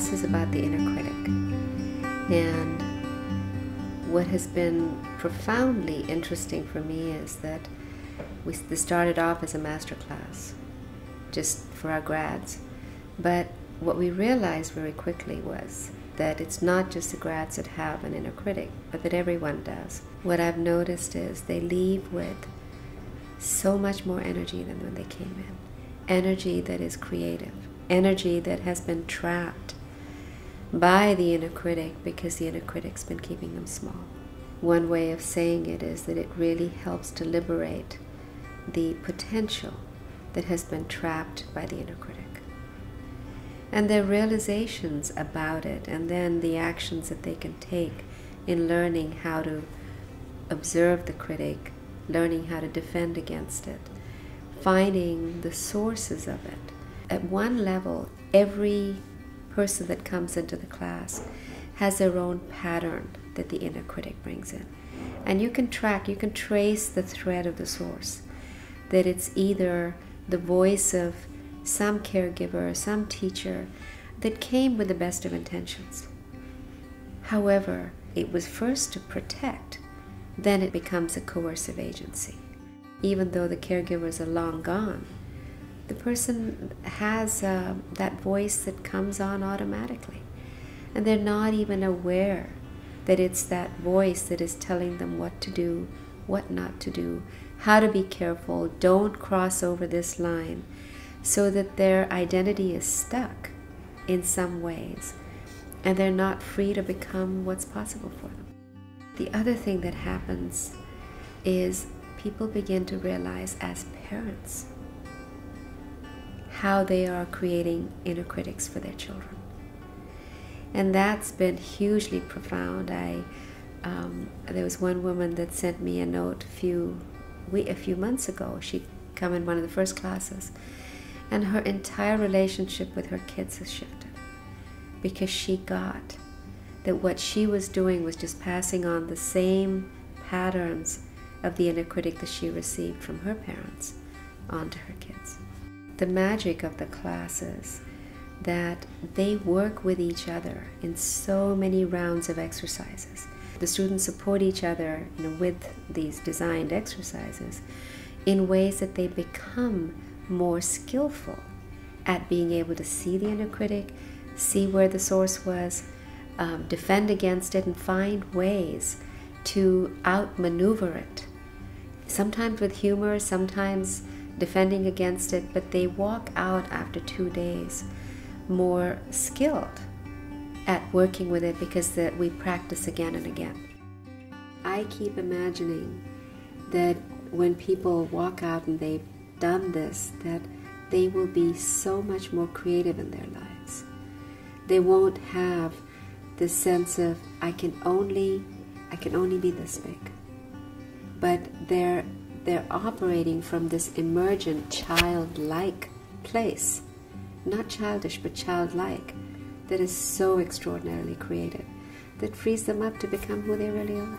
class is about the inner critic. And what has been profoundly interesting for me is that this started off as a master class, just for our grads. But what we realized very quickly was that it's not just the grads that have an inner critic, but that everyone does. What I've noticed is they leave with so much more energy than when they came in. Energy that is creative, energy that has been trapped by the inner critic because the inner critic's been keeping them small. One way of saying it is that it really helps to liberate the potential that has been trapped by the inner critic. And their realizations about it, and then the actions that they can take in learning how to observe the critic, learning how to defend against it, finding the sources of it. At one level, every person that comes into the class has their own pattern that the inner critic brings in. And you can trace the thread of the source, that it's either the voice of some caregiver, some teacher that came with the best of intentions. However, it was first to protect, then it becomes a coercive agency. Even though the caregivers are long gone, the person has that voice that comes on automatically. And they're not even aware that it's that voice that is telling them what to do, what not to do, how to be careful, don't cross over this line, so that their identity is stuck in some ways, and they're not free to become what's possible for them. The other thing that happens is people begin to realize as parents how they are creating inner critics for their children. And that's been hugely profound. There was one woman that sent me a note a few months ago. She'd come in one of the first classes, and her entire relationship with her kids has shifted because she got that what she was doing was just passing on the same patterns of the inner critic that she received from her parents onto her kids. The magic of the class is that they work with each other in so many rounds of exercises. The students support each other, with these designed exercises in ways that they become more skillful at being able to see the inner critic, see where the source was, defend against it, and find ways to outmaneuver it. Sometimes with humor, sometimes defending against it, but they walk out after 2 days more skilled at working with it because we practice again and again. I keep imagining that when people walk out and they've done this, that they will be so much more creative in their lives. They won't have the sense of I can only be this big. But they're operating from this emergent childlike place, not childish but childlike, that is so extraordinarily creative, that frees them up to become who they really are.